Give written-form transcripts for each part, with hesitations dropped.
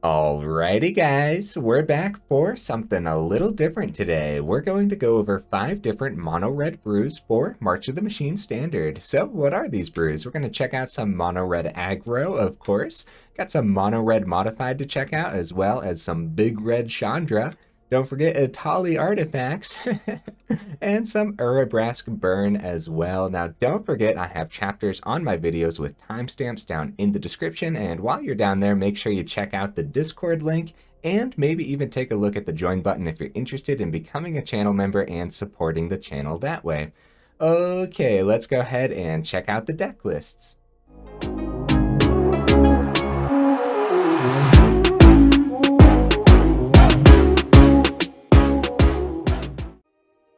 Alrighty guys, we're back for something a little different today. We're going to go over 5 different mono red brews for March of the Machine Standard. So what are these brews? We're going to check out some mono red aggro, of course. Got some mono red modified to check out, as well as some big red Chandra. Don't forget Etali Artifacts and some Urabrask Burn as well. Now, don't forget I have chapters on my videos with timestamps down in the description. And while you're down there, make sure you check out the Discord link and maybe even take a look at the join button if you're interested in becoming a channel member and supporting the channel that way. Okay, let's go ahead and check out the deck lists.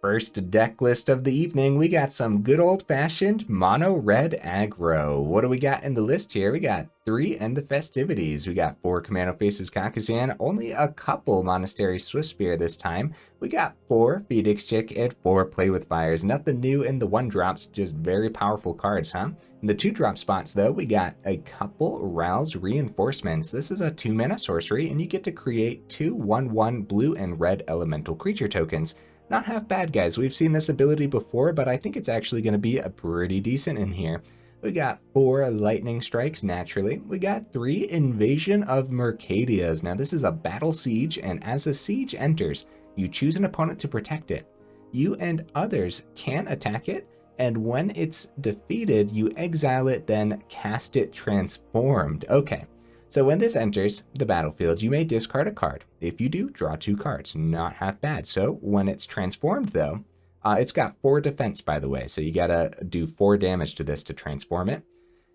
First deck list of the evening, we got some good old-fashioned mono red aggro. What do we got in the list here? We got 3 End the Festivities. We got 4 Commando Faces Kakuzan, only a couple Monastery Swiftspear this time. We got 4 Phoenix Chick and 4 Play with Fires. Nothing new in the 1-drops, just very powerful cards, huh? In the 2-drop spots, though, we got a couple Rouse Reinforcements. This is a 2-mana sorcery, and you get to create 2 1/1 blue and red elemental creature tokens. Not half bad, guys. We've seen this ability before, but I think it's actually going to be a pretty decent in here. We got 4 Lightning Strikes, naturally. We got 3 Invasion of Mercadias. Now, this is a battle siege, and as a siege enters, you choose an opponent to protect it. You and others can attack it, and when it's defeated, you exile it, then cast it transformed. Okay. So when this enters the battlefield, you may discard a card. If you do, draw 2 cards. Not half bad. So when it's transformed, though, it's got 4 defense, by the way. So you gotta do 4 damage to this to transform it.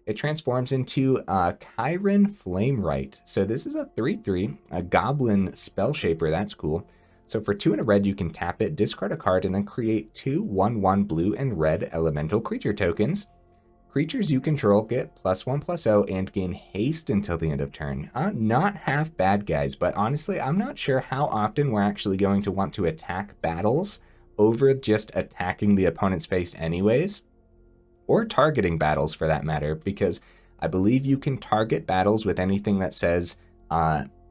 It transforms into Chiron Flamewright. So this is a 3/3, a Goblin Spell Shaper. That's cool. So for 2 and a red, you can tap it, discard a card, and then create 2 1/1 blue and red elemental creature tokens. Creatures you control get +1/+0 and gain haste until the end of turn. Not half bad, guys, but honestly, I'm not sure how often we're actually going to want to attack battles over just attacking the opponent's face anyways, or targeting battles for that matter, because I believe you can target battles with anything that says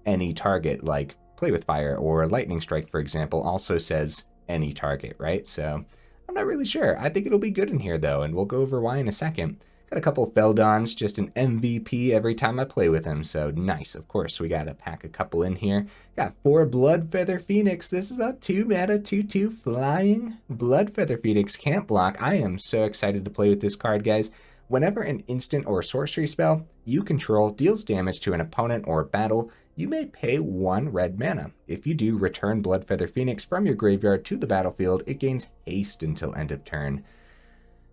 any target, like Play with Fire or Lightning Strike, for example, also says any target, right? So I'm not really sure. I think it'll be good in here, though, and we'll go over why in a second. Got a couple Feldons, just an MVP every time I play with him, so nice. Of course, we got to pack a couple in here. Got 4 Bloodfeather Phoenix. This is a 2-mana 2/2 flying Bloodfeather Phoenix. Can't block. I am so excited to play with this card, guys. Whenever an instant or sorcery spell you control deals damage to an opponent or battle, you may pay 1 red mana. If you do, return Bloodfeather Phoenix from your graveyard to the battlefield. It gains haste until end of turn.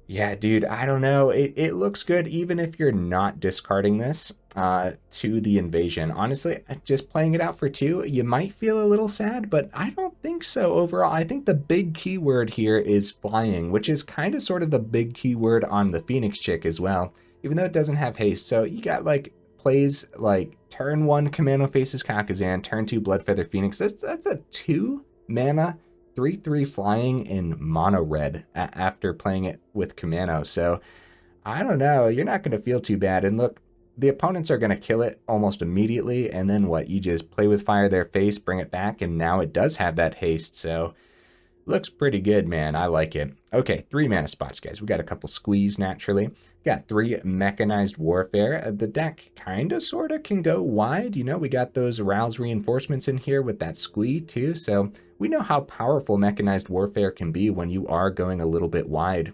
Yeah, dude, I don't know. It looks good even if you're not discarding this to the invasion. Honestly, just playing it out for 2, you might feel a little sad, but I don't think so overall. I think the big keyword here is flying, which is kind of sort of the big keyword on the Phoenix Chick as well, even though it doesn't have haste. So you got like plays like turn 1 Commando Faces Kakuzan, turn 2 Bloodfeather Phoenix. That's a 2-mana 3/3 flying in mono red after playing it with Commando. So I don't know, you're not going to feel too bad. And look, the opponents are going to kill it almost immediately, and then what, you just Play with Fire their face, bring it back, and now it does have that haste. So looks pretty good, man. I like it. Okay, 3 mana spots, guys. We got a couple Squeeze, naturally. Got 3 Mechanized Warfare. The deck kind of, sort of can go wide. You know, we got those Rouse Reinforcements in here with that Squee, too. So we know how powerful Mechanized Warfare can be when you are going a little bit wide.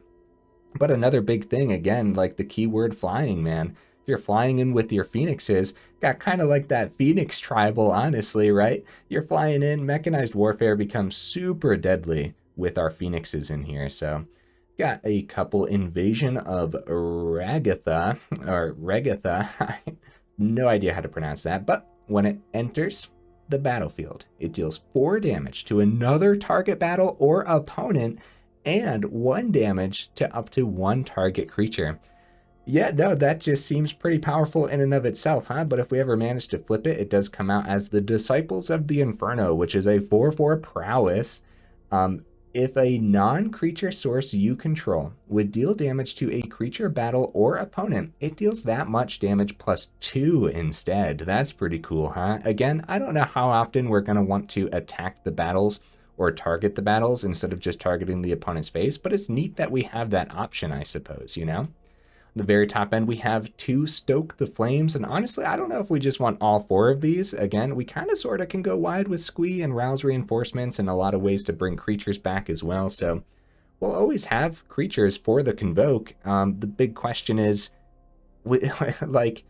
But another big thing, again, like the keyword flying, man. If you're flying in with your Phoenixes, got kind of like that Phoenix tribal, honestly, right? You're flying in, Mechanized Warfare becomes super deadly with our Phoenixes in here. So got a couple Invasion of Ragatha, or Regatha. No idea how to pronounce that, but when it enters the battlefield, it deals 4 damage to another target battle or opponent, and 1 damage to up to 1 target creature. Yeah, no, that just seems pretty powerful in and of itself, huh? But if we ever manage to flip it, it does come out as the Disciples of the Inferno, which is a 4/4 prowess. If a non-creature source you control would deal damage to a creature, battle, or opponent, it deals that much damage plus 2 instead. That's pretty cool, huh? Again, I don't know how often we're going to want to attack the battles or target the battles instead of just targeting the opponent's face, but it's neat that we have that option, I suppose, you know? The very top end, we have 2 Stoke the Flames, and honestly, I don't know if we just want all 4 of these. Again, we kind of sort of can go wide with Squee and Rouse Reinforcements and a lot of ways to bring creatures back as well, so we'll always have creatures for the Convoke. The big question is, like,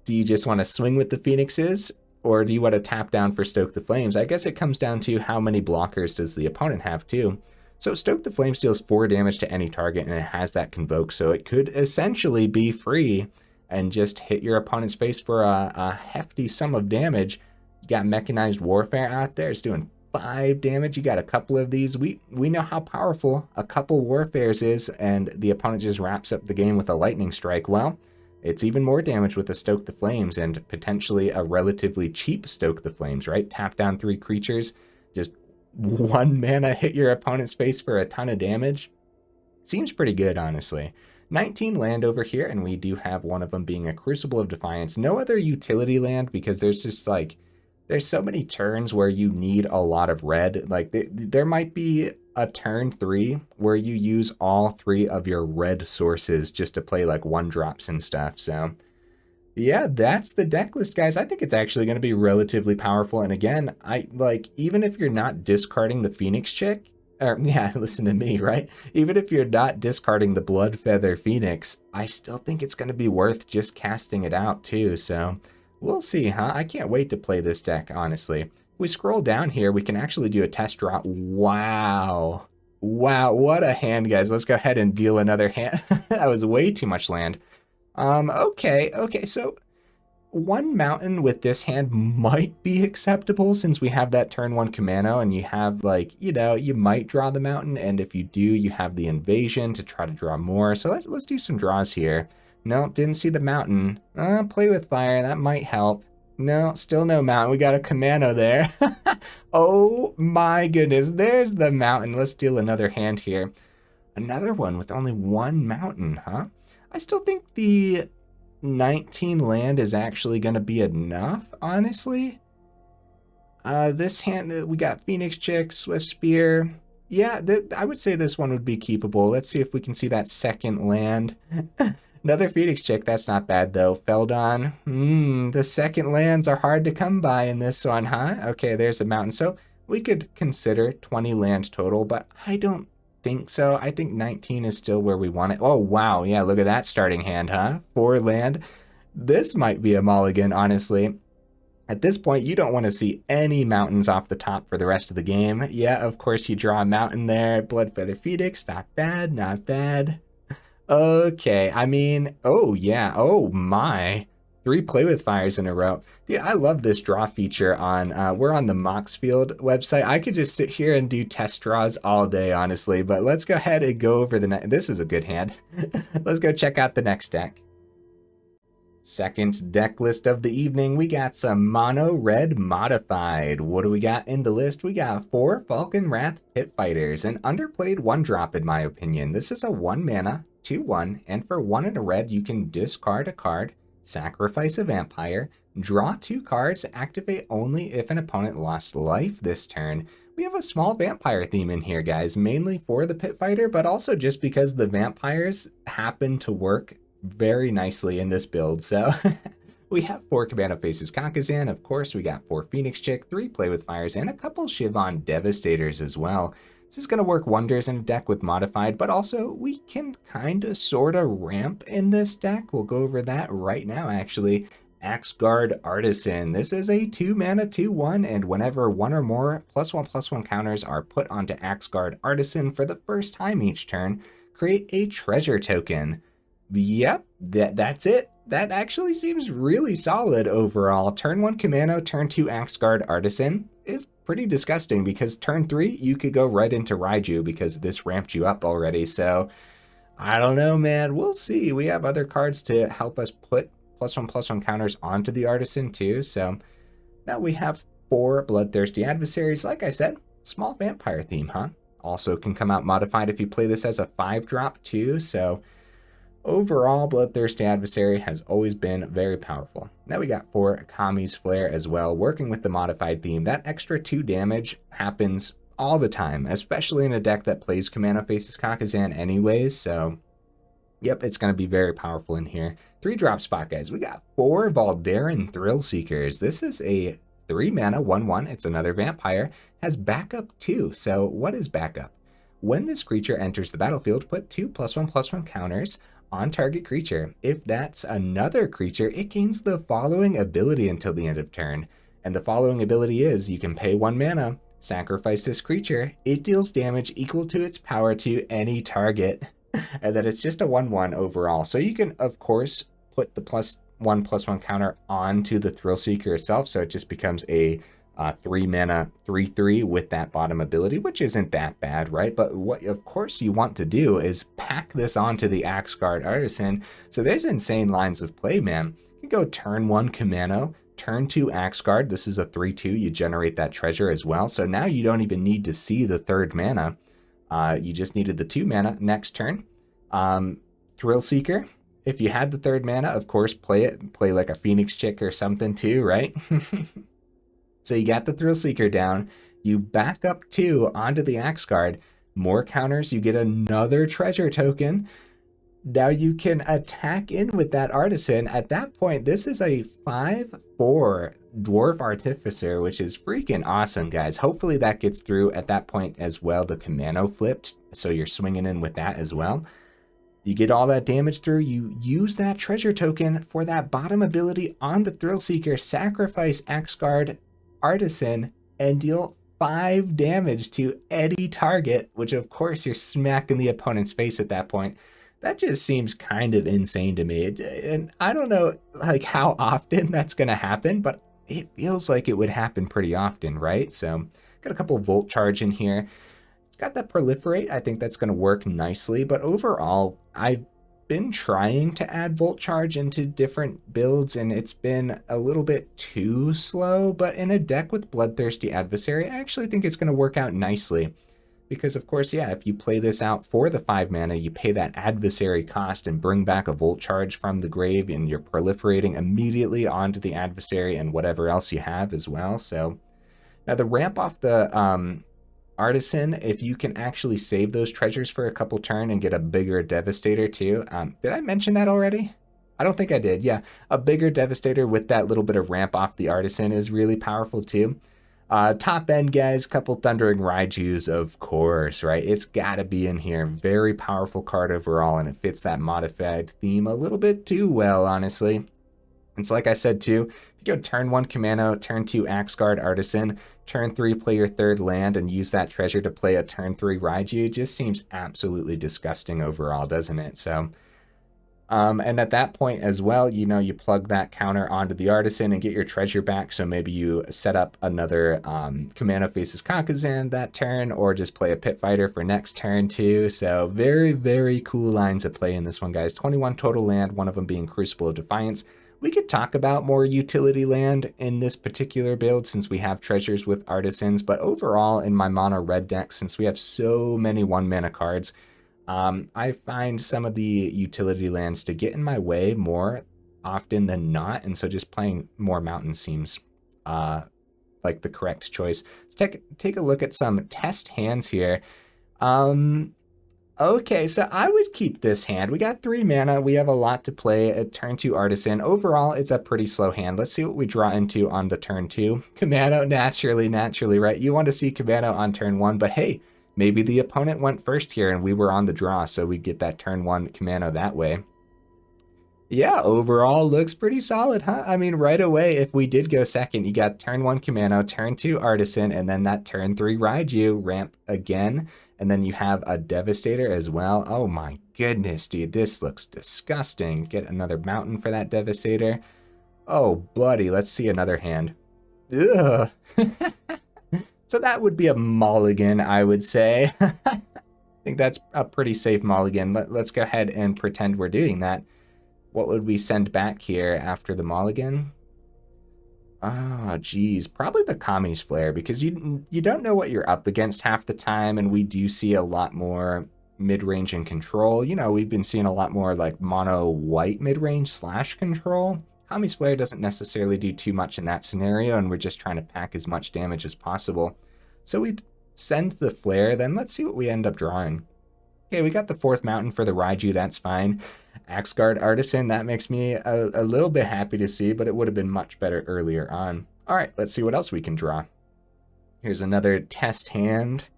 do you just want to swing with the Phoenixes, or do you want to tap down for Stoke the Flames? I guess it comes down to how many blockers does the opponent have, too. So Stoke the Flames deals 4 damage to any target, and it has that Convoke, so it could essentially be free and just hit your opponent's face for a hefty sum of damage. You got Mechanized Warfare out there. It's doing 5 damage. You got a couple of these. We know how powerful a couple Warfares is, and the opponent just wraps up the game with a Lightning Strike. Well, it's even more damage with the Stoke the Flames, and potentially a relatively cheap Stoke the Flames, right? Tap down 3 creatures, just 1 mana hit your opponent's face for a ton of damage. Seems pretty good, honestly. 19 land over here, and we do have one of them being a Crucible of Defiance. No other utility land, because there's just like, there's so many turns where you need a lot of red. Like, there might be a turn 3 where you use all 3 of your red sources just to play like 1-drops and stuff, so yeah, that's the deck list, guys. I think it's actually going to be relatively powerful. And again, even if you're not discarding the Phoenix Chick, or yeah, listen to me, right? Even if you're not discarding the Bloodfeather Phoenix, I still think it's going to be worth just casting it out too. So we'll see, huh? I can't wait to play this deck, honestly. If we scroll down here, we can actually do a test draw. Wow. Wow, what a hand, guys. Let's go ahead and deal another hand. That was way too much land. Okay, so 1 mountain with this hand might be acceptable since we have that turn 1 Kamano, and you have, like, you know, you might draw the mountain, and if you do, you have the invasion to try to draw more. So let's do some draws here. No, didn't see the mountain. Play with fire, that might help. No, still no mountain. We got a Kamano there. Oh my goodness, there's the mountain. Let's deal another hand here. Another one with only 1 mountain, huh? I still think the 19 land is actually going to be enough, honestly. This hand, we got Phoenix Chick, Swift Spear. Yeah, I would say this one would be keepable. Let's see if we can see that second land. Another Phoenix Chick, that's not bad though. Feldon, the second lands are hard to come by in this one, huh? Okay, there's a mountain. So we could consider 20 land total, but I don't think so. I think 19 is still where we want it. Oh, wow. Yeah, look at that starting hand, huh? 4 land. This might be a mulligan, honestly. At this point, you don't want to see any mountains off the top for the rest of the game. Yeah, of course, you draw a mountain there. Bloodfeather Phoenix, not bad, not bad. Okay, I mean, oh, yeah. Oh, my. 3 play with fires in a row. Dude, I love this draw feature on, we're on the Moxfield website. I could just sit here and do test draws all day, honestly, but let's go ahead and go over the next. This is a good hand. Let's go check out the next deck. Second deck list of the evening, we got some Mono Red Modified. What do we got in the list? We got 4 Falcon Wrath Pit Fighters, an underplayed 1-drop in my opinion. This is a 1 mana, 2/1, and for 1 in a red, you can discard a card, sacrifice a vampire, draw 2 cards, activate only if an opponent lost life this turn. We have a small vampire theme in here, guys, mainly for the Pit Fighter, but also just because the vampires happen to work very nicely in this build. So we have 4 Kamano Faces Kakazan, of course, we got 4 Phoenix Chick, 3 Play with Fires, and a couple Shivon Devastators as well. This is going to work wonders in a deck with Modified, but also we can kind of sort of ramp in this deck. We'll go over that right now, actually. Axguard Artisan. This is a 2 mana 2/1, and whenever 1 or more +1/+1 counters are put onto Axguard Artisan for the first time each turn, create a treasure token. Yep, that's it. That actually seems really solid overall. Turn 1 Kamano, turn 2 Axguard Artisan is pretty disgusting because turn 3 you could go right into Raiju because this ramped you up already. So I don't know, man. We'll see. We have other cards to help us put +1/+1 counters onto the Artisan too. So now we have 4 Bloodthirsty Adversaries. Like I said, small vampire theme, huh? also can come out modified if you play this as a 5-drop too. So overall, Bloodthirsty Adversary has always been very powerful. Now we got 4 Kami's Flare as well, working with the modified theme. That extra 2 damage happens all the time, especially in a deck that plays Kamano Faces Kakazan anyways, so yep, it's going to be very powerful in here. 3-drop spot, guys. We got 4 Valdarin Thrill Seekers. This is a 3-mana 1/1. It's another vampire. Has backup too. So what is backup? When this creature enters the battlefield, put 2 +1/+1 counters on target creature. If that's another creature, it gains the following ability until the end of turn. And the following ability is you can pay 1 mana, sacrifice this creature. It deals damage equal to its power to any target. And then it's just a 1/1 overall. So you can, of course, put the +1/+1 counter onto the Thrill Seeker itself. So it just becomes a 3-mana 3/3 with that bottom ability, which isn't that bad, right? But what, of course, you want to do is pack this onto the Axguard Artisan. So there's insane lines of play, man. You can go turn 1 Kamano, turn 2 Axguard. This is a 3/2. You generate that treasure as well. So now you don't even need to see the 3rd mana. You just needed the 2 mana next turn. Thrill Seeker. If you had the 3rd mana, of course, play like a Phoenix Chick or something too, right? So you got the Thrill Seeker down. You back up 2 onto the Axguard. More counters. You get another treasure token. Now you can attack in with that Artisan. At that point, this is a 5/4 Dwarf Artificer, which is freaking awesome, guys. Hopefully that gets through at that point as well. The Kamano flipped, so you're swinging in with that as well. You get all that damage through. You use that treasure token for that bottom ability on the Thrill Seeker. Sacrifice Axguard Artisan and deal 5 damage to any target, which of course you're smacking the opponent's face at that point. That just seems kind of insane to me. And I don't know like how often that's going to happen, but it feels like it would happen pretty often, right? So got a couple Volt Charge in here. It's got that Proliferate. I think that's going to work nicely. But overall, I've been trying to add Volt Charge into different builds, and it's been a little bit too slow. But in a deck with Bloodthirsty Adversary, I actually think it's going to work out nicely. Because, of course, yeah, if you play this out for the 5 mana, you pay that adversary cost and bring back a Volt Charge from the grave, and you're proliferating immediately onto the adversary and whatever else you have as well. So now the ramp off the Artisan, if you can actually save those treasures for a couple turn and get a bigger Devastator too. Did I mention that already? I don't think I did. Yeah, a bigger Devastator with that little bit of ramp off the Artisan is really powerful too. Top end, guys, couple Thundering Raijus, of course, right? It's got to be in here. Very powerful card overall, and it fits that modified theme a little bit too well, honestly. It's like I said too, if you go turn 1 Kamano, turn 2 Axguard Artisan, turn 3 play your 3rd land, and use that treasure to play a turn 3 Raiju, it just seems absolutely disgusting overall, doesn't it? So and at that point as well, you know, you plug that counter onto the Artisan and get your treasure back. So maybe you set up another Kamano Faces Kakazan that turn, or just play a Pit Fighter for next turn too. So very, very cool lines of play in this one, guys. 21 total land, one of them being Crucible of Defiance. We could talk about more utility land in this particular build since we have treasures with Artisans, but overall in my mono red deck, since we have so many 1-mana cards, I find some of the utility lands to get in my way more often than not, and so just playing more mountain seems like the correct choice. Let's take a look at some test hands here. Okay, so I would keep this hand. We got 3 mana. We have a lot to play. A turn 2 Artisan. Overall, it's a pretty slow hand. Let's see what we draw into on the turn 2. Kamano, naturally, right? You want to see Kamano on turn 1, but hey, maybe the opponent went first here and we were on the draw, so we get that turn 1 Kamano that way. Yeah, overall looks pretty solid, huh? I mean, right away, if we did go second, you got turn 1 Kamano, turn 2 Artisan, and then that turn 3 Raiju ramp again. And then you have a Devastator as well. Oh my goodness, dude, this looks disgusting. Get another mountain for that Devastator. Oh, buddy, let's see another hand. Ugh. So that would be a mulligan, I would say. I think that's a pretty safe mulligan. Let's go ahead and pretend we're doing that. What would we send back here after the mulligan? Ah, geez, probably the Kami's Flare, because you don't know what you're up against half the time, and we do see a lot more mid-range and control. You know, we've been seeing a lot more like mono white mid-range slash control. Kami's Flare doesn't necessarily do too much in that scenario, and we're just trying to pack as much damage as possible. So we'd send the Flare, then let's see what we end up drawing. Okay, we got the 4th mountain for the Raiju, that's fine. Axguard Artisan, that makes me a little bit happy to see, but it would have been much better earlier on. All right, let's see what else we can draw. Here's another test hand.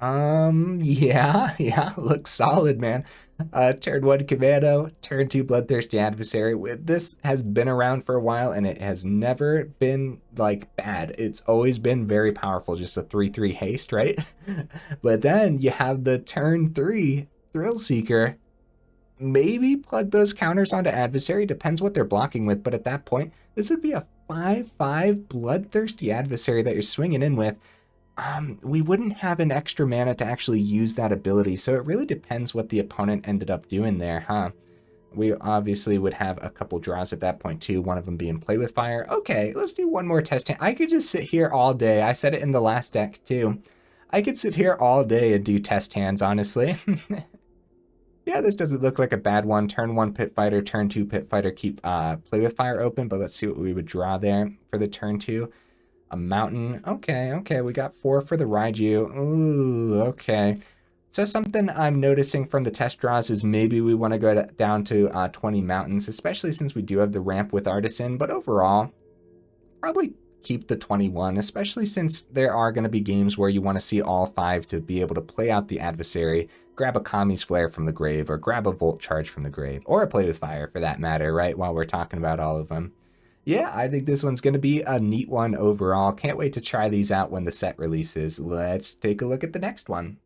Yeah, looks solid, man. Turn 1 Commando, turn 2 Bloodthirsty Adversary. This has been around for a while, and it has never been, like, bad. It's always been very powerful, just a 3/3 haste, right? But then you have the turn 3 Thrill Seeker. Maybe plug those counters onto Adversary, depends what they're blocking with, but at that point, this would be a 5/5 Bloodthirsty Adversary that you're swinging in with. We wouldn't have an extra mana to actually use that ability, so it really depends what the opponent ended up doing there, huh? We obviously would have a couple draws at that point too, one of them being Play with Fire. Okay, let's do one more test hand. I could just sit here all day. I said it in the last deck too. I could sit here all day and do test hands, honestly. Yeah, this doesn't look like a bad one. Turn 1 Pit Fighter, turn 2 Pit Fighter, keep Play with Fire open, but let's see what we would draw there for the turn 2. A mountain. Okay, we got 4 for the Raiju. Ooh, okay. So something I'm noticing from the test draws is maybe we want to go down to 20 mountains, especially since we do have the ramp with Artisan, but overall, probably keep the 21, especially since there are going to be games where you want to see all 5 to be able to play out the Adversary, grab a Kami's Flare from the grave, or grab a Volt Charge from the grave, or a Play with Fire for that matter, right, while we're talking about all of them. Yeah, I think this one's going to be a neat one overall. Can't wait to try these out when the set releases. Let's take a look at the next one.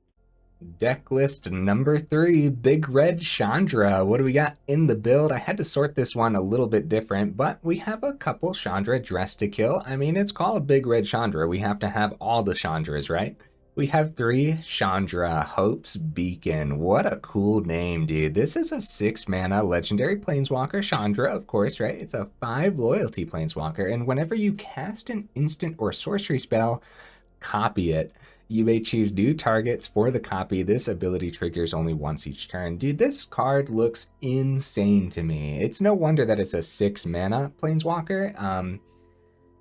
Deck list number 3, Big Red Chandra. What do we got in the build? I had to sort this one a little bit different, but we have a couple Chandra dressed to kill. I mean, it's called Big Red Chandra. We have to have all the Chandras, right? We have 3 Chandra, Hope's Beacon. What a cool name, dude. This is a 6 mana legendary planeswalker, Chandra, of course, right? It's a 5 loyalty planeswalker, and whenever you cast an instant or sorcery spell, copy it. You may choose new targets for the copy. This ability triggers only once each turn. Dude, this card looks insane to me. It's no wonder that it's a 6 mana planeswalker.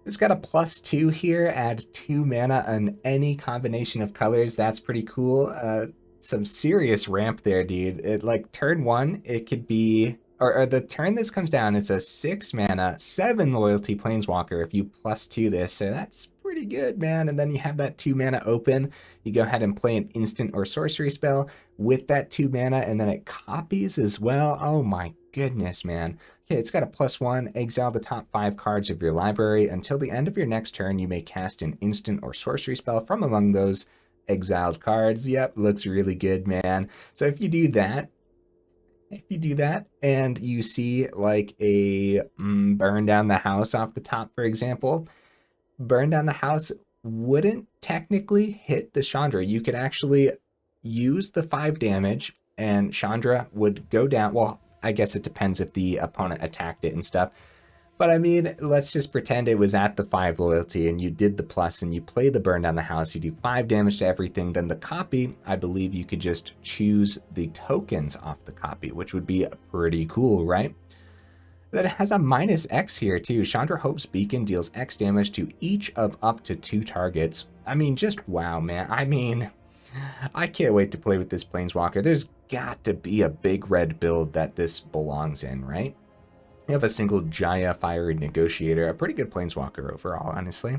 It's got a +2 here, add 2 mana on any combination of colors. That's pretty cool. Some serious ramp there, dude. It, like, turn 1, it could be, or the turn this comes down, it's a 6 mana, 7 loyalty planeswalker if you +2 this, so that's pretty good, man. And then you have that 2 mana open. You go ahead and play an instant or sorcery spell with that 2 mana, and then it copies as well. Oh my goodness, man. Okay, it's got a +1, exile the top 5 cards of your library. Until the end of your next turn, you may cast an instant or sorcery spell from among those exiled cards. Yep, looks really good, man. So if you do that, and you see like a burn down the house off the top, for example, burn down the house wouldn't technically hit the Chandra. You could actually use the 5 damage and Chandra would go down. Well, I guess it depends if the opponent attacked it and stuff. But I mean, let's just pretend it was at the 5 loyalty and you did the plus and you play the burn down the house, you do 5 damage to everything, then the copy, I believe you could just choose the tokens off the copy, which would be pretty cool, right? That it has a -X here too. Chandra Hope's Beacon deals X damage to each of up to 2 targets. I mean, just wow, man. I mean, I can't wait to play with this planeswalker. There's got to be a big red build that this belongs in, right? You have a single Jaya Fiery Negotiator, a pretty good planeswalker overall, honestly.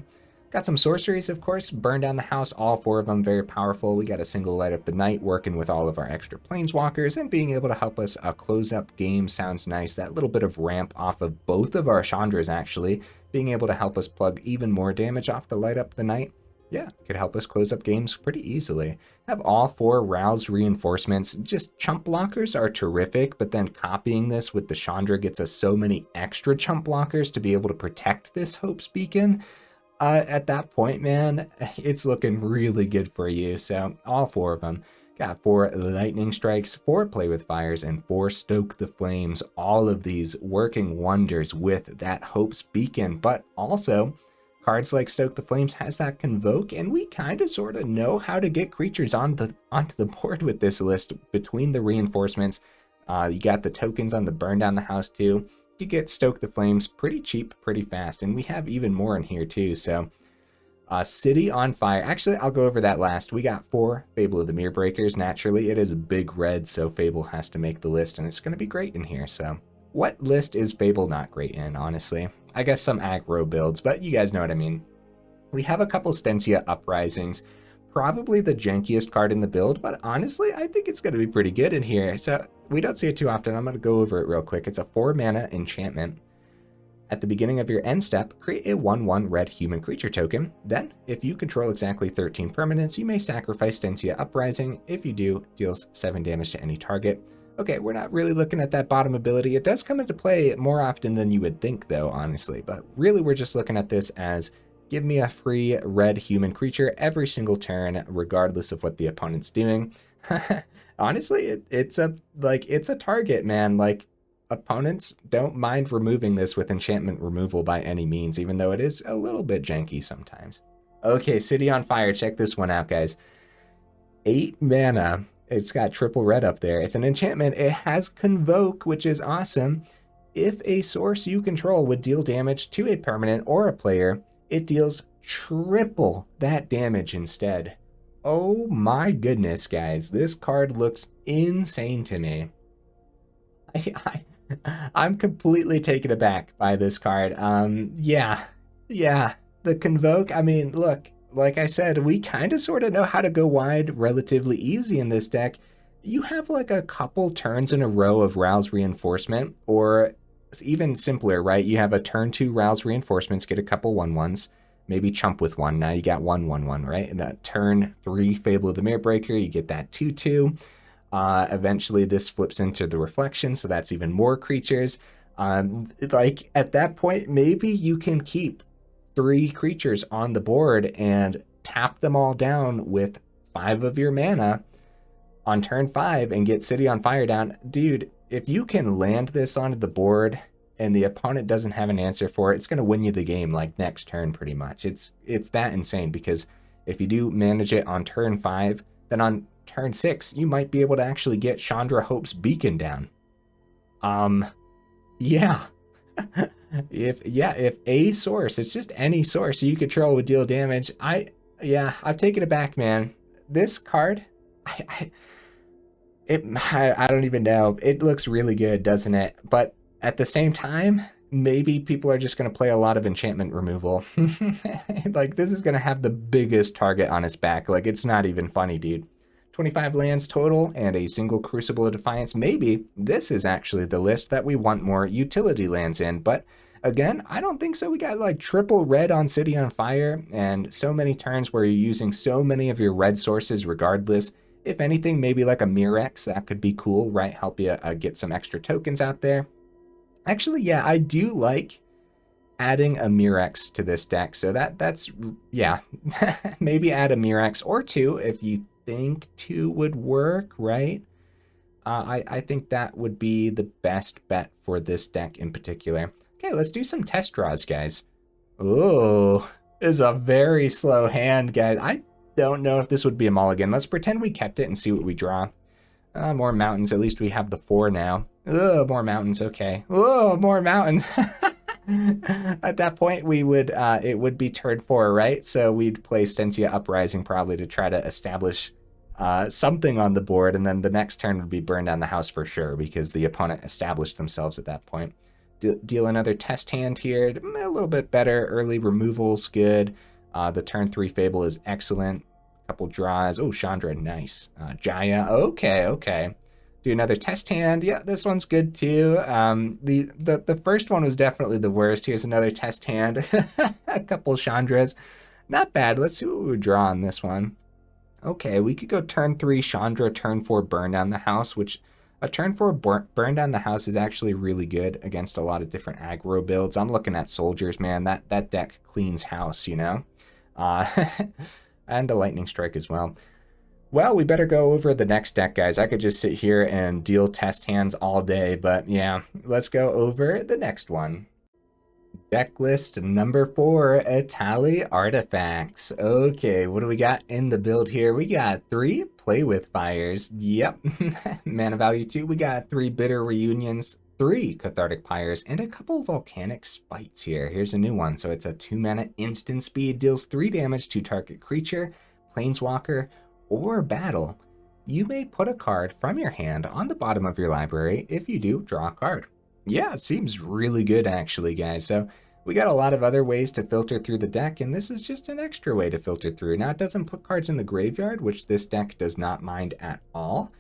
Got some sorceries, of course. Burn down the house, all 4 of them very powerful. We got a single Light Up the Night working with all of our extra planeswalkers and being able to help us close up games sounds nice. That little bit of ramp off of both of our Chandras, actually, being able to help us plug even more damage off the Light Up the Night. Yeah, could help us close up games pretty easily. Have all 4 Rouse reinforcements. Just chump blockers are terrific, but then copying this with the Chandra gets us so many extra chump blockers to be able to protect this Hope's Beacon. At that point, man, it's looking really good for you. So all 4 of them. Got 4 Lightning Strikes, 4 Play with Fires, and 4 Stoke the Flames. All of these working wonders with that Hope's Beacon, but also cards like Stoke the Flames has that Convoke, and we kind of sort of know how to get creatures onto the board with this list between the reinforcements. You got the tokens on the Burn Down the House too. You get Stoke the Flames pretty cheap, pretty fast, and we have even more in here too. So City on Fire. Actually, I'll go over that last. We got 4 Fable of the Mirror Breakers. Naturally, it is a big red, so Fable has to make the list, and it's going to be great in here. So what list is Fable not great in, honestly? I guess some aggro builds, but you guys know what I mean. We have a couple Stentia Uprisings. Probably the jankiest card in the build, but honestly, I think it's going to be pretty good in here. So we don't see it too often. I'm going to go over it real quick. It's a 4 mana enchantment. At the beginning of your end step, create a 1/1 red human creature token. Then, if you control exactly 13 permanents, you may sacrifice Stentia Uprising. If you do, deals 7 damage to any target. Okay, we're not really looking at that bottom ability. It does come into play more often than you would think, though, honestly. But really, we're just looking at this as give me a free red human creature every single turn, regardless of what the opponent's doing. Honestly, it's a target, man. Like, opponents don't mind removing this with enchantment removal by any means, even though it is a little bit janky sometimes. Okay, City on Fire. Check this one out, guys. 8 mana. It's got triple red up there. It's an enchantment. It has Convoke, which is awesome. If a source you control would deal damage to a permanent or a player, it deals triple that damage instead. Oh my goodness, guys. This card looks insane to me. I'm completely taken aback by this card. Yeah, the Convoke, I mean, look, like I said, we kind of sort of know how to go wide relatively easy in this deck. You have like a couple turns in a row of Rouse Reinforcement, or even simpler, right? You have a turn 2 Rouse Reinforcements, get a couple 1/1s, maybe chump with one. Now you got 1/1/1, right? And that turn 3 Fable of the Mirror Breaker, you get that 2/2. Eventually this flips into the Reflection, so that's even more creatures. Like at that point, maybe you can keep 3 creatures on the board and tap them all down with 5 of your mana on turn 5 and get City on Fire down. Dude, if you can land this onto the board and the opponent doesn't have an answer for it, it's going to win you the game like next turn pretty much. It's that insane, because if you do manage it on turn 5, then on turn 6, you might be able to actually get Chandra Hope's Beacon down. Yeah. If a source, it's just any source you control would deal damage, I've taken it back, man. This card, I don't even know. It looks really good, doesn't it? But at the same time, maybe people are just going to play a lot of enchantment removal. Like, this is going to have the biggest target on its back. Like, it's not even funny, dude. 25 lands total and a single Crucible of Defiance. Maybe this is actually the list that we want more utility lands in, but again, I don't think so. We got like triple red on City on Fire and so many turns where you're using so many of your red sources regardless. If anything, maybe like a Mirex, that could be cool, right? Help you get some extra tokens out there. Actually, yeah, I do like adding a Mirex to this deck, so that's yeah. Maybe add a Mirex or 2 if you think 2 would work, right? I think that would be the best bet for this deck in particular. Okay, let's do some test draws, guys. Oh, this is a very slow hand, guys. I don't know if this would be a mulligan. Let's pretend we kept it and see what we draw. More mountains. At least we have the 4 now. Oh, more mountains. Okay. Oh, more mountains. At that point, we would it would be turn 4, right? So we'd play Stentia Uprising probably to try to establish something on the board, and then the next turn would be Burn Down the House for sure, because the opponent established themselves at that point. Deal another test hand here, a little bit better. Early removal's good. The turn 3 Fable is excellent. Couple draws. Oh, Chandra, nice. Jaya, okay. Do another test hand. Yeah, this one's good too. The first one was definitely the worst. Here's another test hand. A couple Chandras. Not bad. Let's see what we would draw on this one. Okay, we could go turn 3 Chandra, turn 4 Burn Down the House, which a turn 4 Burn Down the House is actually really good against a lot of different aggro builds. I'm looking at soldiers, man. That deck cleans house, you know? And a Lightning Strike as well. Well, we better go over the next deck, guys. I could just sit here and deal test hands all day, but yeah, let's go over the next one. Deck list number 4, Etali Artifacts. Okay, what do we got in the build here? We got 3 Play With Fires. Yep. Mana value 2. We got 3 Bitter Reunions, 3 Cathartic Pyres, and a couple Volcanic Spites here. Here's a new one. So it's a 2 mana instant speed, deals 3 damage to target creature, planeswalker, or battle. You may put a card from your hand on the bottom of your library. If you do, draw a card. Yeah, it seems really good actually, guys. So we got a lot of other ways to filter through the deck, and this is just an extra way to filter through. Now, it doesn't put cards in the graveyard, which this deck does not mind at all,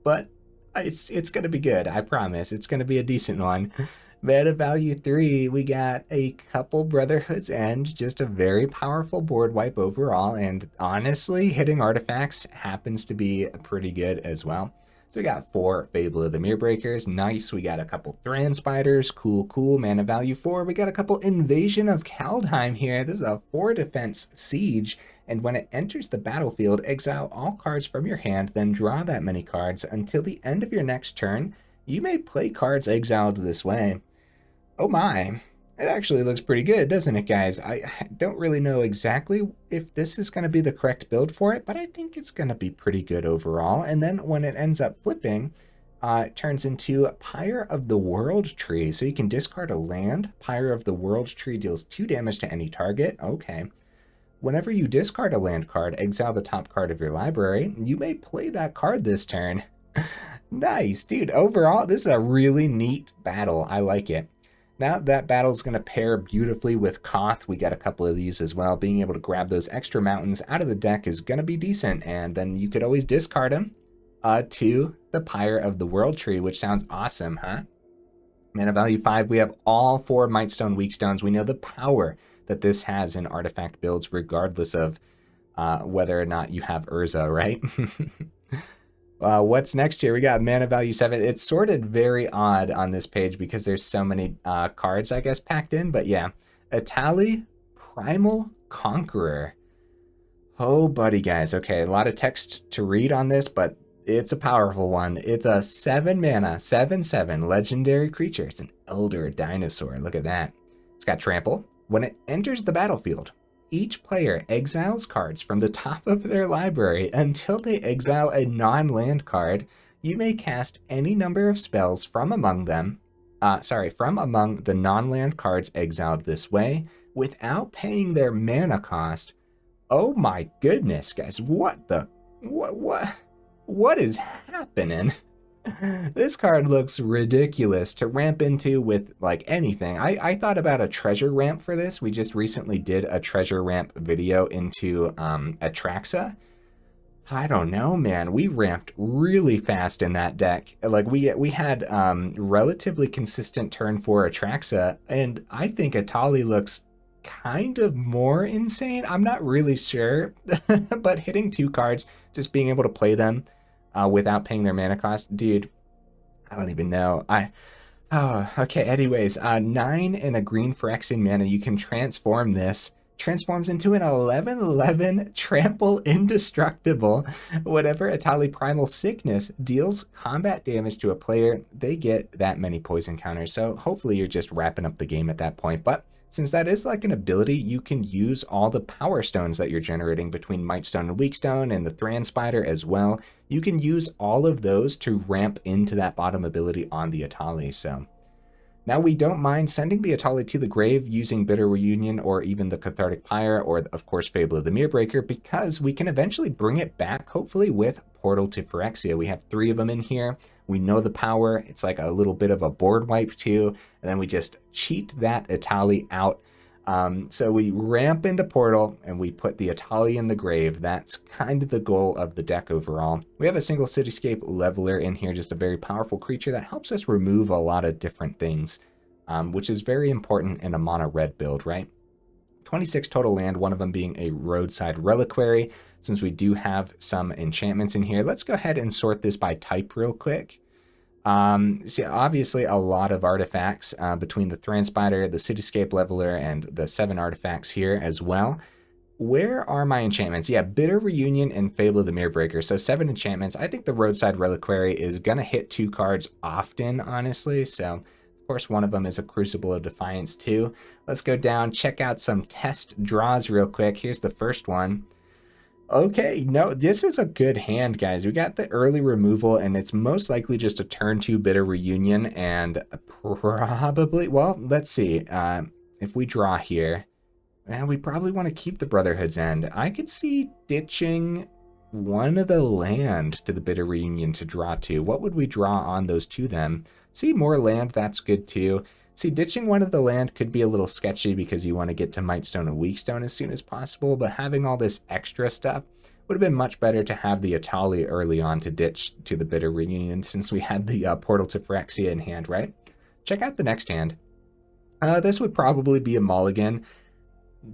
but it's going to be good, I promise. It's going to be a decent one. Mana value 3, we got a couple Brotherhood's End, just a very powerful board wipe overall, and honestly, hitting artifacts happens to be pretty good as well. So we got 4 Fable of the Mirror-Breakers, nice. We got a couple Thran Spiders, cool. Mana value 4. We got a couple Invasion of Kaldheim here. This is a 4 defense siege, and when it enters the battlefield, exile all cards from your hand, then draw that many cards until the end of your next turn. You may play cards exiled this way. Oh my, it actually looks pretty good, doesn't it, guys? I don't really know exactly if this is going to be the correct build for it, but I think it's going to be pretty good overall. And then when it ends up flipping, it turns into Pyre of the World Tree. So you can discard a land. Pyre of the World Tree deals 2 damage to any target. Okay. Whenever you discard a land card, exile the top card of your library. You may play that card this turn. Nice, dude. Overall, this is a really neat battle. I like it. Now that battle's going to pair beautifully with Koth. We got a couple of these as well. Being able to grab those extra mountains out of the deck is going to be decent. And then you could always discard them to the Pyre of the World Tree, which sounds awesome, huh? Mana value 5, we have all 4 Mightstone Weakstones. We know the power that this has in artifact builds, regardless of whether or not you have Urza, right? What's next here? We got mana value 7. It's sorted very odd on this page because there's so many cards, I guess, packed in. But yeah, Etali Primal Conqueror. Oh, buddy, guys. Okay, a lot of text to read on this, but it's a powerful one. It's a 7 mana, 7/7 legendary creature. It's an Elder Dinosaur. Look at that. It's got trample. When it enters the battlefield, each player exiles cards from the top of their library until they exile a non-land card. You may cast any number of spells from among them, from among the non-land cards exiled this way without paying their mana cost. Oh my goodness, guys. What is happening? This card looks ridiculous to ramp into with like anything. I thought about a treasure ramp for this. We just recently did a treasure ramp video into Atraxa. I don't know, man. We ramped really fast in that deck. Like we had relatively consistent turn for Atraxa, and I think Etali looks kind of more insane. I'm not really sure, but hitting 2 cards, just being able to play them without paying their mana cost, dude, I don't even know. Oh, okay, anyways, 9 and a green Phyrexian mana. You can transform this. Transforms into an 11/11 trample indestructible. Whatever Etali Primal Sickness deals combat damage to a player, they get that many poison counters. So hopefully you're just wrapping up the game at that point. But since that is like an ability, you can use all the power stones that you're generating between Mightstone and Weakstone and the Thran Spider as well. You can use all of those to ramp into that bottom ability on the Etali. So now we don't mind sending the Etali to the grave using Bitter Reunion or even the Cathartic Pyre or, of course, Fable of the Mirror-Breaker, because we can eventually bring it back, hopefully, with Portal to Phyrexia. We have 3 of them in here. We know the power. It's like a little bit of a board wipe, too. And then we just cheat that Etali out. So we ramp into Portal and we put the Etali in the grave. That's kind of the goal of the deck overall. We have a single Cityscape Leveler in here, just a very powerful creature that helps us remove a lot of different things, which is very important in a mono red build, right? 26 total land, one of them being a Roadside Reliquary. Since we do have some enchantments in here, let's go ahead and sort this by type real quick. So obviously a lot of artifacts between the Thran Spider, the Cityscape Leveler, and the 7 artifacts here as well. Where are my enchantments? Yeah, Bitter Reunion and Fable of the Mirror Breaker. So 7 enchantments. I think the Roadside Reliquary is going to hit 2 cards often, honestly. So, of course, one of them is a Crucible of Defiance too. Let's go down, check out some test draws real quick. Here's the first one. Okay, no, this is a good hand, guys. We got the early removal, and it's most likely just a turn 2 Bitter Reunion, and probably, well, let's see. If we draw here, we probably want to keep the Brotherhood's End. I could see ditching one of the land to the Bitter Reunion to draw 2. What would we draw on those 2 then? See, more land, that's good too. See, ditching one of the land could be a little sketchy because you want to get to Mightstone and Weakstone as soon as possible, but having all this extra stuff would have been much better to have the Etali early on to ditch to the Bitter Reunion since we had the Portal to Phyrexia in hand, right? Check out the next hand. This would probably be a mulligan.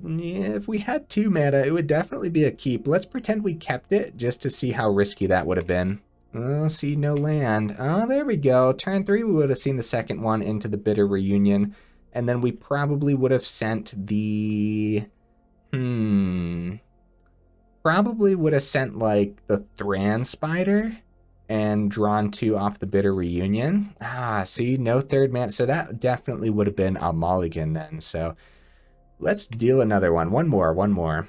Yeah, if we had 2 mana, it would definitely be a keep. Let's pretend we kept it just to see how risky that would have been. Oh, see, no land. Oh, there we go. Turn 3, we would have seen the second one into the Bitter Reunion. And then we probably would have sent the... Probably would have sent, like, the Thran Spider and drawn 2 off the Bitter Reunion. Ah, see, no third mana. So that definitely would have been a mulligan then. So let's deal another one. One more.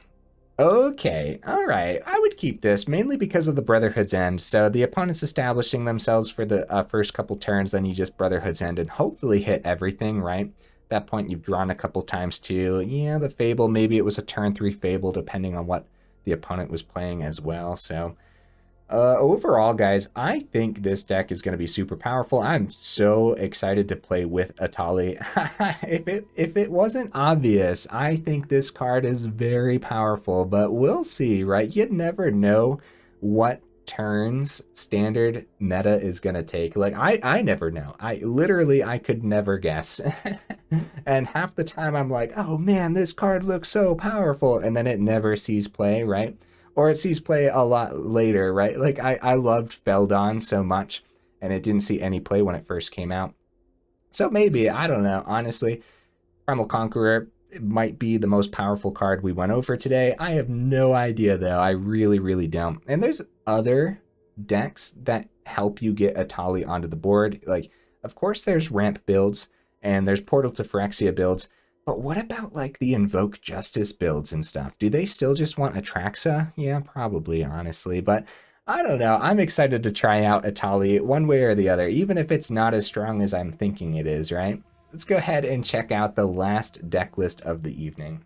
Okay, all right. I would keep this mainly because of the Brotherhood's End. So the opponent's establishing themselves for the first couple turns, then you just Brotherhood's End and hopefully hit everything, right? At that point, you've drawn a couple times too. Yeah, the Fable, maybe it was a turn 3 Fable, depending on what the opponent was playing as well. So overall, guys, I think this deck is going to be super powerful. I'm so excited to play with Etali. if it wasn't obvious, I think this card is very powerful, but we'll see, right? You never know what turns standard meta is going to take. Like, I never know. I could never guess. And half the time I'm like, oh man, this card looks so powerful. And then it never sees play, right? Or it sees play a lot later, right? Like, I loved Feldon so much, and it didn't see any play when it first came out. So maybe, I don't know, honestly, Primal Conqueror, it might be the most powerful card we went over today. I have no idea, though. I really, really don't. And there's other decks that help you get Etali onto the board. Like, of course, there's ramp builds, and there's Portal to Phyrexia builds. But what about, like, the Invoke Justice builds and stuff? Do they still just want Atraxa? Yeah, probably, honestly. But I don't know. I'm excited to try out Etali one way or the other, even if it's not as strong as I'm thinking it is, right? Let's go ahead and check out the last deck list of the evening.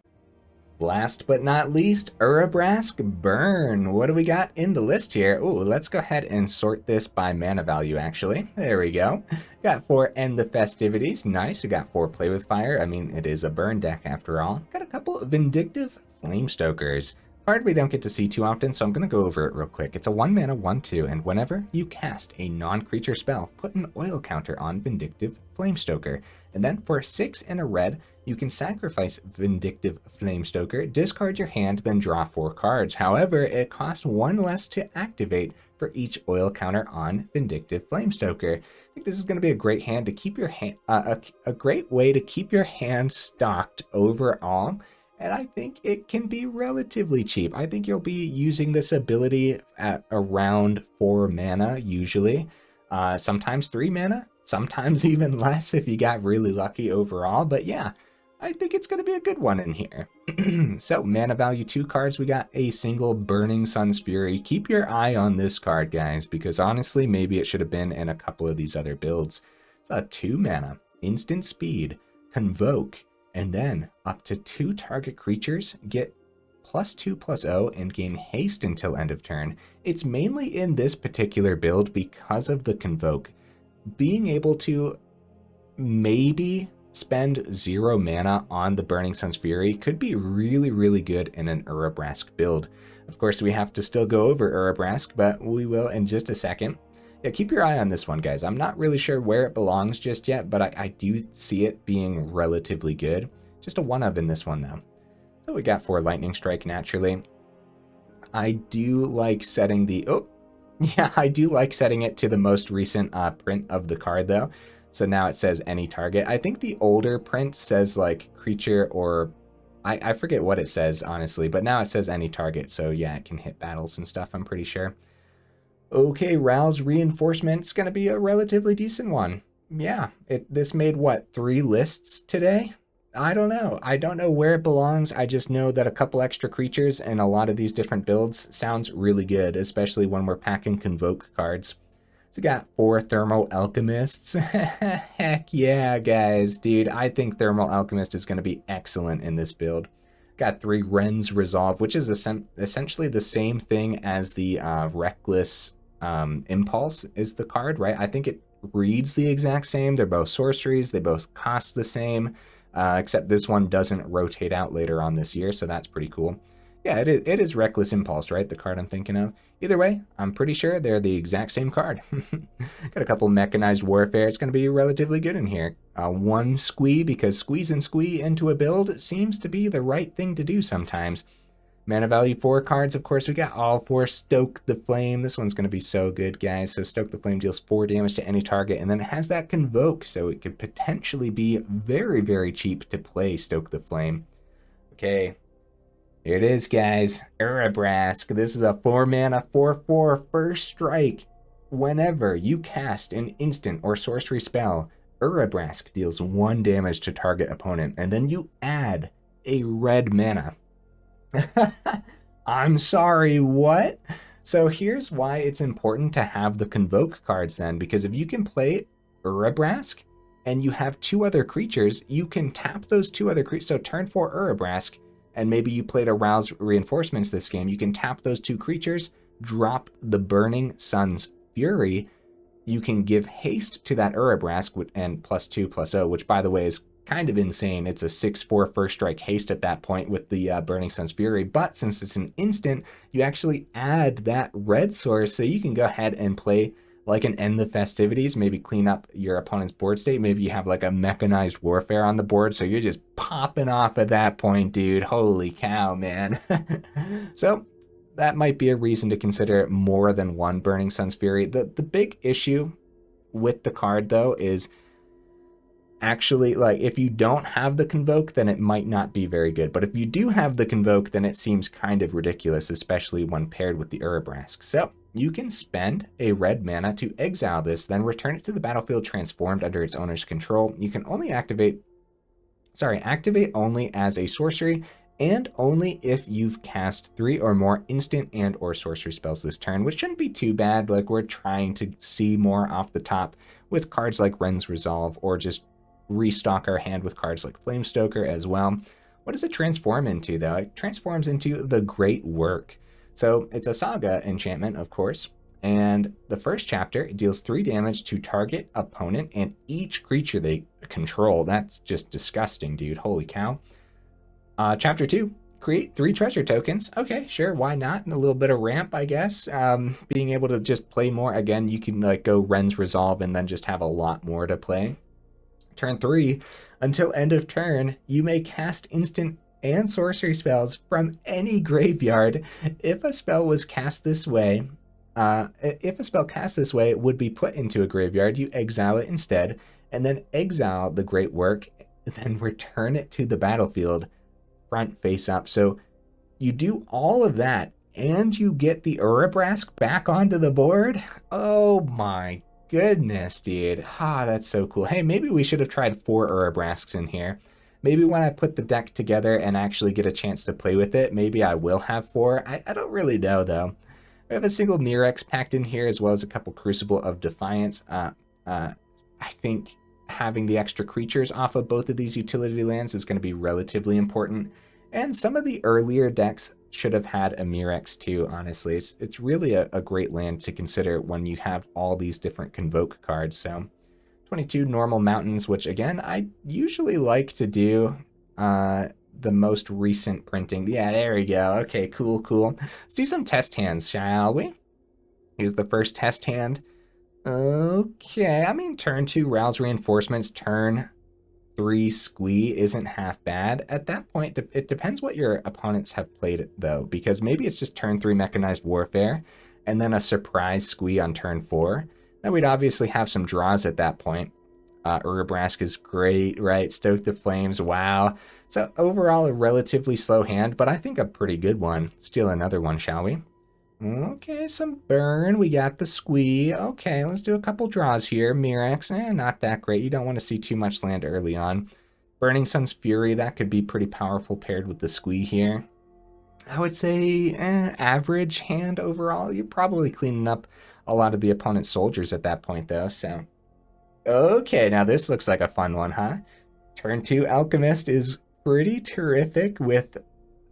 Last but not least, Urabrask Burn. What do we got in the list here? Ooh, let's go ahead and sort this by mana value, actually. There we go. Got 4 End the Festivities. Nice. We got 4 Play with Fire. I mean, it is a burn deck after all. Got a couple of Vindictive Flamestokers. Card we don't get to see too often, so I'm going to go over it real quick. It's a 1 mana 1/2, and whenever you cast a non-creature spell, put an oil counter on Vindictive Flamestoker. And then for 6 and a red, you can sacrifice Vindictive Flamestoker, discard your hand, then draw 4 cards. However, it costs 1 less to activate for each oil counter on Vindictive Flamestoker. I think this is going to be a great hand to keep your hand, a great way to keep your hand stocked overall. And I think it can be relatively cheap. I think you'll be using this ability at around 4 mana usually, sometimes 3 mana, sometimes even less if you got really lucky overall. But yeah, I think it's going to be a good one in here. So, mana value 2 cards, we got a single Burning Sun's Fury. Keep your eye on this card, guys, because honestly, maybe it should have been in a couple of these other builds. It's a 2 mana, instant speed, Convoke, and then up to 2 target creatures get +2/+0 and gain haste until end of turn. It's mainly in this particular build because of the Convoke. Being able to maybe spend 0 mana on the Burning Sun's Fury could be really, really good in an Urabrask build. Of course, we have to still go over Urabrask, but we will in just a second. Yeah, keep your eye on this one, guys. I'm not really sure where it belongs just yet, but I do see it being relatively good. Just a 1-of in this one, though. So we got 4 Lightning Strike, naturally. I do like setting the... Oh, yeah, I do like setting it to the most recent print of the card, though. So now it says any target. I think the older print says, like, creature or I forget what it says, honestly, but now it says any target, so yeah, it can hit battles and stuff, I'm pretty sure. Okay, Raoul's Reinforcement's gonna be a relatively decent one. Yeah, this made, what, 3 lists today? I don't know. I don't know where it belongs. I just know that a couple extra creatures and a lot of these different builds sounds really good, especially when we're packing Convoke cards. So we got 4 Thermal Alchemists. Heck yeah, guys. Dude, I think Thermal Alchemist is going to be excellent in this build. Got 3 Ren's Resolve, which is essentially the same thing as the Reckless Impulse is the card, right? I think it reads the exact same. They're both sorceries. They both cost the same, except this one doesn't rotate out later on this year, so that's pretty cool. Yeah, it is Reckless Impulse, right? The card I'm thinking of. Either way, I'm pretty sure they're the exact same card. Got a couple Mechanized Warfare. It's going to be relatively good in here. 1 Squee, because squeeze and squee into a build seems to be the right thing to do sometimes. Mana value 4 cards, of course, we got all 4 Stoke the Flame. This one's going to be so good, guys. So Stoke the Flame deals 4 damage to any target, and then it has that Convoke, so it could potentially be very, very cheap to play Stoke the Flame. Okay, here it is, guys. Urabrask. This is a 4-mana 4/4 first strike. Whenever you cast an instant or sorcery spell, Urabrask deals 1 damage to target opponent, and then you add a red mana. I'm sorry, what? So here's why it's important to have the Convoke cards then, because if you can play Urabrask and you have 2 other creatures, you can tap those 2 other creatures. So turn 4 Urabrask, and maybe you played Arouse Reinforcements this game, you can tap those 2 creatures, drop the Burning Sun's Fury, you can give haste to that Urabrask, and +2/+0, which by the way is kind of insane. It's a 6/4 first strike haste at that point with the Burning Sun's Fury, but since it's an instant, you actually add that red source, so you can go ahead and play like an End the Festivities, maybe clean up your opponent's board state. Maybe you have like a Mechanized Warfare on the board, so you're just popping off at that point, dude. Holy cow, man. So that might be a reason to consider more than 1 Burning Sun's Fury. The big issue with the card, though, is actually, like, if you don't have the Convoke, then it might not be very good. But if you do have the Convoke, then it seems kind of ridiculous, especially when paired with the Urabrask. So you can spend a red mana to exile this, then return it to the battlefield transformed under its owner's control. You can only activate only as a sorcery, and only if you've cast 3 or more instant and or sorcery spells this turn, which shouldn't be too bad. Like, we're trying to see more off the top with cards like Ren's Resolve, or just restock our hand with cards like Flamestoker as well. What does it transform into, though? It transforms into the Great Work. So it's a saga enchantment, of course, and the first chapter deals 3 damage to target opponent and each creature they control. That's just disgusting, dude. Holy cow. Chapter 2, create 3 treasure tokens. Okay, sure, why not? And a little bit of ramp, I guess. Being able to just play more. Again, you can like go Ren's Resolve and then just have a lot more to play. Turn 3, until end of turn, you may cast instant and sorcery spells from any graveyard. If a spell was cast this way, would be put into a graveyard, you exile it instead, and then exile the Great Work, then return it to the battlefield front face up. So you do all of that, and you get the Urabrask back onto the board? Oh my goodness, dude. That's so cool. Hey, maybe we should have tried 4 Urabrasks in here. Maybe when I put the deck together and actually get a chance to play with it, maybe I will have 4. I don't really know, though. We have a single Murex packed in here, as well as a couple Crucible of Defiance. I think having the extra creatures off of both of these utility lands is going to be relatively important. And some of the earlier decks should have had a Murex too, honestly. It's really a great land to consider when you have all these different Convoke cards. So 22 normal mountains, which again, I usually like to do the most recent printing. Yeah, there we go. Okay, cool. Let's do some test hands, shall we? Here's the first test hand. Okay, I mean, turn 2 Rouse Reinforcements, turn 3 Squee isn't half bad. At that point, it depends what your opponents have played, though, because maybe it's just turn 3 Mechanized Warfare, and then a surprise Squee on turn 4. Now, we'd obviously have some draws at that point. Urabrask is great, right? Stoke the Flames, wow. So overall, a relatively slow hand, but I think a pretty good one. Steal another one, shall we? Okay, some burn. We got the squee. Okay, let's do a couple draws here. Mirex, not that great. You don't want to see too much land early on. Burning Sun's Fury, that could be pretty powerful paired with the squee here. I would say average hand overall. You're probably cleaning up a lot of the opponent's soldiers at that point, though, so... Okay, now this looks like a fun one, huh? Turn 2 Alchemist is pretty terrific with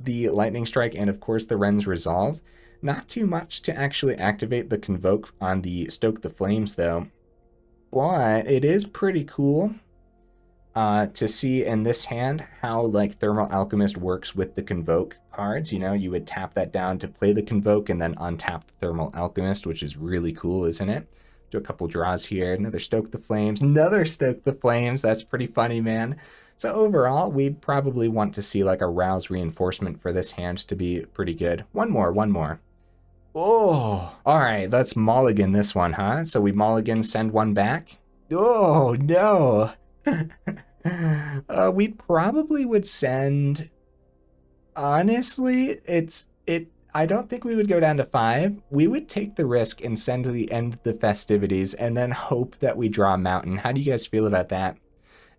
the Lightning Strike and, of course, the Ren's Resolve. Not too much to actually activate the Convoke on the Stoke the Flames, though. But it is pretty cool to see in this hand how, like, Thermal Alchemist works with the Convoke cards. You know, you would tap that down to play the Convoke and then untap the Thermal Alchemist, which is really cool, isn't it? Do a couple draws here. Another Stoke the Flames. Another Stoke the Flames. That's pretty funny, man. So overall, we'd probably want to see like a Rouse Reinforcement for this hand to be pretty good. One more. Oh, all right. Let's mulligan this one, huh? So we mulligan, send one back. Oh, no. We probably would send... Honestly, I don't think we would go down to 5. We would take the risk and send to the end of the festivities and then hope that we draw a mountain. How do you guys feel about that?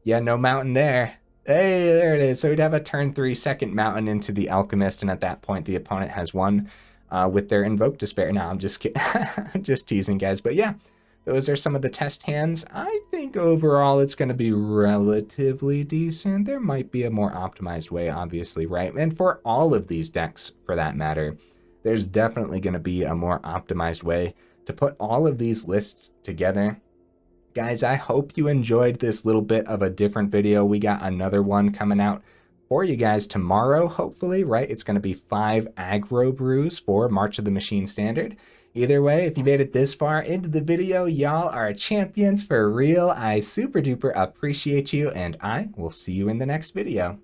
Yeah, no mountain there. Hey, there it is. So we'd have a turn 3 second mountain into the Alchemist, and at that point the opponent has won with their Invoke Despair. No, I'm just kidding. I'm just teasing, guys. But yeah, those are some of the test hands. I think overall it's going to be relatively decent. There might be a more optimized way, obviously, right? And for all of these decks, for that matter, there's definitely going to be a more optimized way to put all of these lists together. Guys, I hope you enjoyed this little bit of a different video. We got another one coming out for you guys tomorrow, hopefully, right? It's going to be 5 aggro brews for March of the Machine Standard. Either way, if you made it this far into the video, y'all are champions for real. I super duper appreciate you, and I will see you in the next video.